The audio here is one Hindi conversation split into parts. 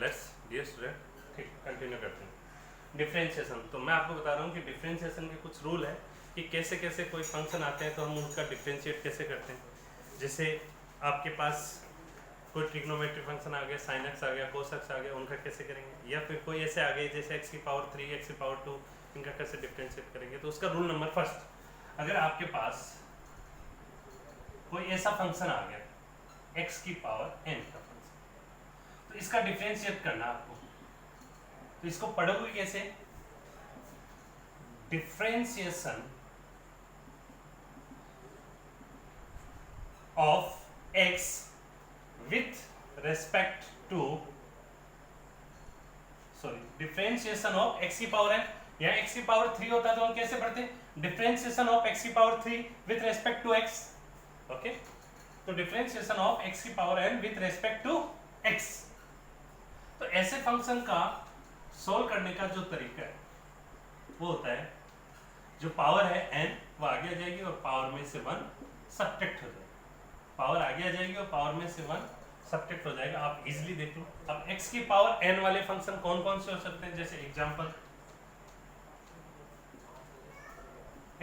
लेट्स डियर स्टूडेंट ठीक कंटिन्यू करते हैं डिफरेंशिएशन। तो मैं आपको बता रहा हूँ कि डिफरेंशिएशन के कुछ रूल है कि कैसे कैसे कोई फंक्शन आते हैं तो हम उनका डिफरेंशिएट कैसे करते हैं। जैसे आपके पास कोई ट्रिग्नोमेट्रिक फंक्शन आ गया, साइन एक्स आ गया, कोस एक्स आ गया, उनका कैसे करेंगे, या फिर कोई ऐसे आ गए जैसे एक्स की पावर 3 एक्स की पावर 2, इनका कैसे डिफरेंशिएट करेंगे। तो उसका रूल नंबर फर्स्ट, अगर आपके पास कोई ऐसा फंक्शन आ गया एक्स की पावर एन का फंक्शन, तो इसका डिफरेंशिएट करना आपको, तो इसको पढ़ोगे कैसे? Differentiation of x with respect to differentiation of x की पावर एन, यहाँ एक्स की पावर 3 होता है तो हम कैसे पढ़ते हैं? डिफरेंशिएशन ऑफ एक्स की power 3 with respect to x. Okay, तो डिफरेंशिएशन ऑफ एक्स की power n with respect to x. तो ऐसे फंक्शन का सोल्व करने का जो तरीका है वो होता है, जो पावर है n वो आगे आ जाएगी और पावर में से 1 सब्ट्रैक्ट हो जाएगी। पावर आगे आ जाएगी और पावर में से 1 सब्ट्रैक्ट हो जाएगा। आप इजीली देख लो। अब x की पावर n वाले फंक्शन कौन कौन से हो सकते हैं? जैसे एग्जांपल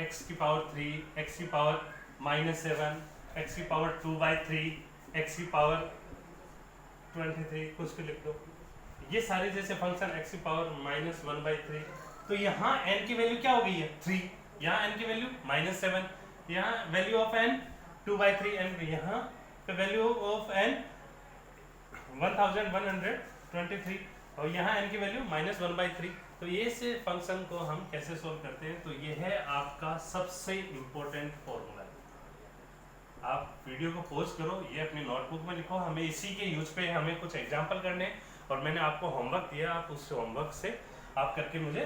x की पावर 3, x की पावर -7, x की पावर 2/3, x की पावर 23, कुछ भी लिख दो। ये सारे जैसे फंक्शन x की पावर -1/3, तो यहाँ n की वैल्यू क्या हो गई है? 3, यहाँ n की वैल्यू -7, यहाँ वैल्यू ऑफ n 2/3, n यहाँ पे वैल्यू ऑफ n 1123, और यहाँ n की वैल्यू -1/3। तो ये से फंक्शन को हम कैसे सोल्व करते हैं? तो ये है आपका सबसे इम्पोर्टेंट फॉर्मूला। आप वीडियो को पॉज करो, ये अपनी नोटबुक में लिखो, हमें इसी के यूज पे हमें कुछ एग्जाम्पल करने हैं और मैंने आपको होमवर्क दिया, आप उस होमवर्क से आप करके मुझे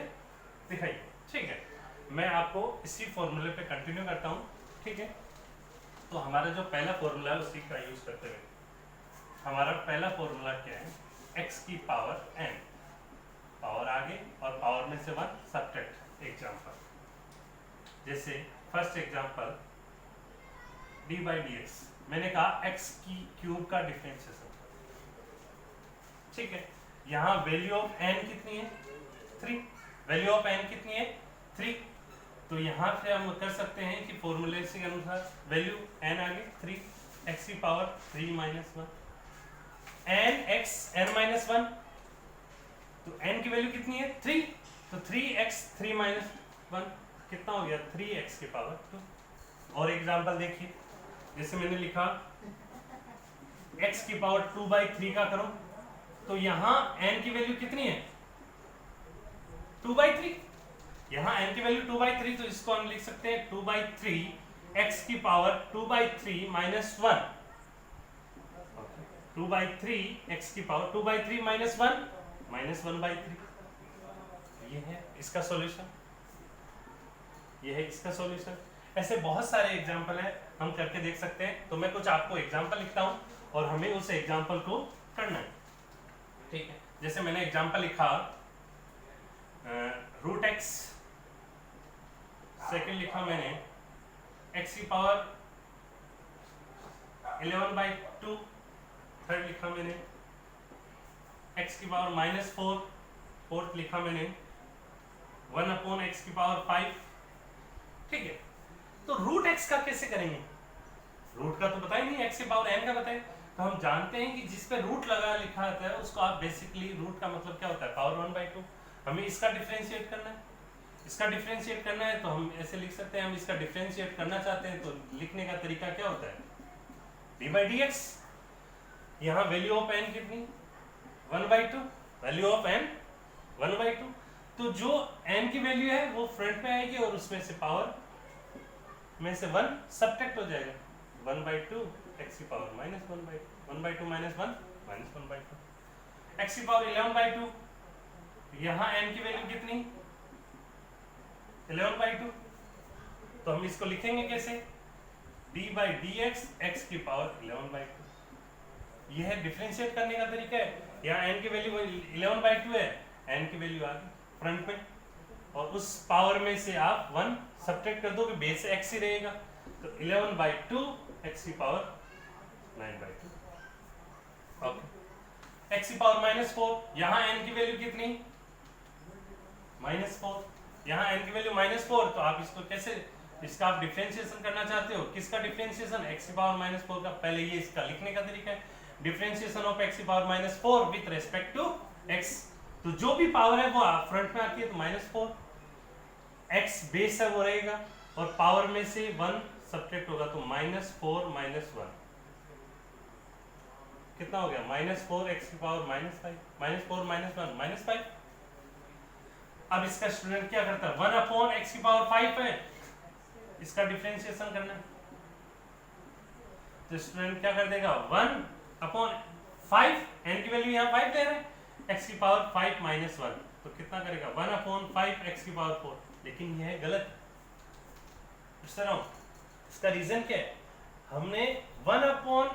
दिखाइए। ठीक है, मैं आपको इसी फॉर्मूले पे कंटिन्यू करता हूँ। ठीक है, तो हमारा जो पहला फॉर्मूला है उसी का यूज करते हुए हमारा पहला फॉर्मूला क्या है? x की पावर n, पावर आगे और पावर में से 1 सब्ट्रैक्ट। एग्जाम्पल जैसे फर्स्ट एग्जाम्पल d/dx, मैंने कहा x की क्यूब का डिफरेंशिएशन। ठीक है, यहाँ वैल्यू ऑफ n कितनी है? 3। वैल्यू ऑफ n कितनी है? 3। तो यहाँ से हम कर सकते हैं कि फॉर्मूले के अनुसार वैल्यू n आगे 3, x की पावर 3 - 1, n x n - 1, तो n की वैल्यू कितनी है? 3, तो 3x 3 - 1 कितना हो गया? 3x की पावर 2। और एग्जांपल देखिए, जैसे मैंने लिखा x की पावर 2/3 का करो, तो यहाँ n की वैल्यू कितनी है? 2/3। यहाँ n की वैल्यू 2/3, तो इसको हम लिख सकते हैं 2/3 x की पावर 2/3 - 1, 2/3 x की पावर 2/3 - 1 -1/3। ये है इसका सॉल्यूशन, ये है इसका सॉल्यूशन। ऐसे बहुत सारे एग्जाम्पल हैं, हम करके देख सकते हैं। तो मैं कुछ आपको एग्जाम्पल लिखता हूँ और हमें उस एग्जाम्पल को करना है। ठीक है, जैसे मैंने एग्जाम्पल लिखा √x, सेकंड लिखा मैंने x की पावर 11/2, थर्ड लिखा मैंने x की पावर -4, फोर्थ लिखा मैंने 1/x की पावर 5। ठीक है, तो √x का कैसे करेंगे? रूट का तो पता ही नहीं, x की पावर n का बताए। तो हम जानते हैं कि जिस पे रूट लगा लिखा आता है उसको आप बेसिकली, रूट का मतलब क्या होता है? पावर 1/2। हमें इसका डिफरेंशिएट करना है, इसका डिफरेंशिएट करना है, तो हम ऐसे लिख सकते हैं। हम इसका डिफरेंशिएट करना चाहते हैं तो लिखने का तरीका क्या होता है? d/dx। यहाँ वैल्यू ऑफ n कितनी? 1/2, वैल्यू ऑफ n 1/2। तो जो n की वैल्यू है वो फ्रंट में आएगी और उसमें से पावर में से 1 सब्ट्रैक्ट हो जाएगा। 1/2 x की पावर -1/2, 1/2 - 1 -1/2, x की पावर 11/2। यहाँ n की वैल्यू कितनी? 11/2। तो हम इसको लिखेंगे कैसे? d/dx x की पावर 11/2। यह है डिफरेंशिएट करने का तरीका है। यहाँ n की वैल्यू 11/2 है, n की वैल्यू आ गई फ्रंट में, और उस पावर में से आप 1 सब्ट्रैक्ट कर दोगे, बेस x ही रहेगा। तो 11/2 x की पावर 9/2। ओके, x की पावर -4, यहाँ n की वैल्यू कितनी -4, यहाँ n की वैल्यू -4, तो आप इसको कैसे, इसका आप डिफरेंशिएशन करना चाहते हो, किसका डिफरेंशिएशन, x की पावर -4 का। पहले ये इसका लिखने का तरीका है, डिफरेंशिएशन ऑफ x की power -4 with respect to x। तो जो भी पावर है वो फ्रंट में आती है, तो -4, x बेस है वो रहेगा, और पावर में से 1 सब्ट्रैक्ट होगा, तो -4 -1 कितना हो गया, -4 x की पावर -5, -4 -1 -5। अब इसका स्टूडेंट क्या करता है, 1 अपॉन x की पावर 5 है, इसका डिफरेंशिएशन करना है, तो स्टूडेंट क्या कर देगा, 1 अपॉन 5, n की वैल्यू यहाँ 5 ले रहे हैं, x की पावर 5 -1, तो कितना करेगा, 1 अपॉन 5 x की पावर 4। लेकिन यह है गलत, इसका रीजन क्या है, हमने 1 अपॉन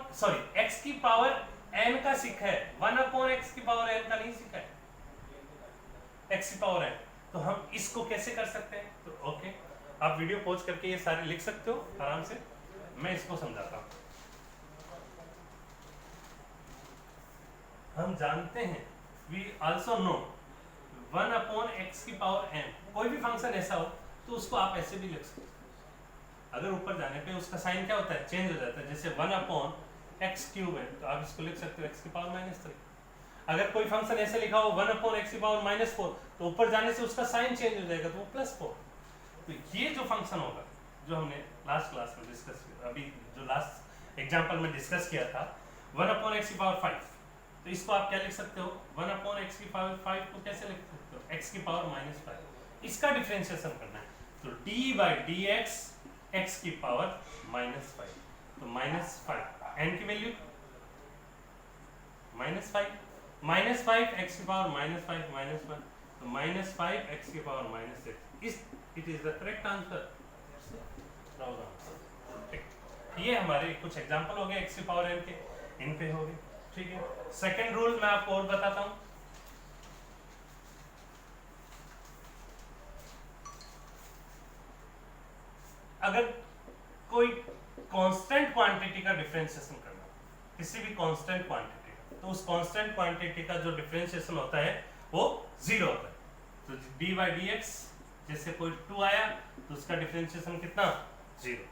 x की पावर n का सीखा है, 1 अपॉन x की पावर n का नहीं सीखा है, x की पावर n। तो हम इसको कैसे कर सकते हैं, तो ओके, आप वीडियो पॉज करके ये सारे लिख सकते हो आराम से, मैं इसको समझाता हूँ। हम जानते हैं, we also know 1 upon x की पावर n, कोई भी फंक्शन ऐसा हो तो उसको आप ऐसे भी लिख सकते हो, अगर ऊपर जाने पे उसका साइन क्या होता है, चेंज हो जाता है, जैसे 1 अपॉन x क्यूब है, तो आप इसको लिख सकते हो x की पावर -3। अगर कोई फंक्शन ऐसे लिखा हो 1 अपॉन x की पावर -4, तो ऊपर जाने से उसका साइन चेंज हो जाएगा, तो वो +4। तो ये जो फंक्शन होगा, जो हमने लास्ट क्लास में डिस्कस किया, अभी जो लास्ट एग्जांपल में डिस्कस किया था, 1 अपॉन x की पावर 5, तो इसको आप क्या लिख सकते हो, 1 अपॉन x की पावर 5 को कैसे लिख सकते हो, x की पावर -5, इसका डिफरेंशिएशन करना है, तो d/dx x की पावर -5, तो -5, n की वैल्यू -5 x की पावर -5 -1, तो -5 x की पावर -6, इस it is the correct answer. ये हमारे कुछ एग्जांपल हो गए x की पावर n के, इन पे हो गए, ठीक है। सेकंड रूल मैं आपको और बताता हूं, अगर कोई कांस्टेंट क्वांटिटी का डिफरेंशिएशन करना, किसी भी कांस्टेंट क्वांटिटी का, तो उस कांस्टेंट क्वांटिटी का जो डिफरेंशिएशन होता है वो 0 होता है, तो d/dx जैसे कोई 2 आया तो उसका डिफरेंशिएशन कितना, 0।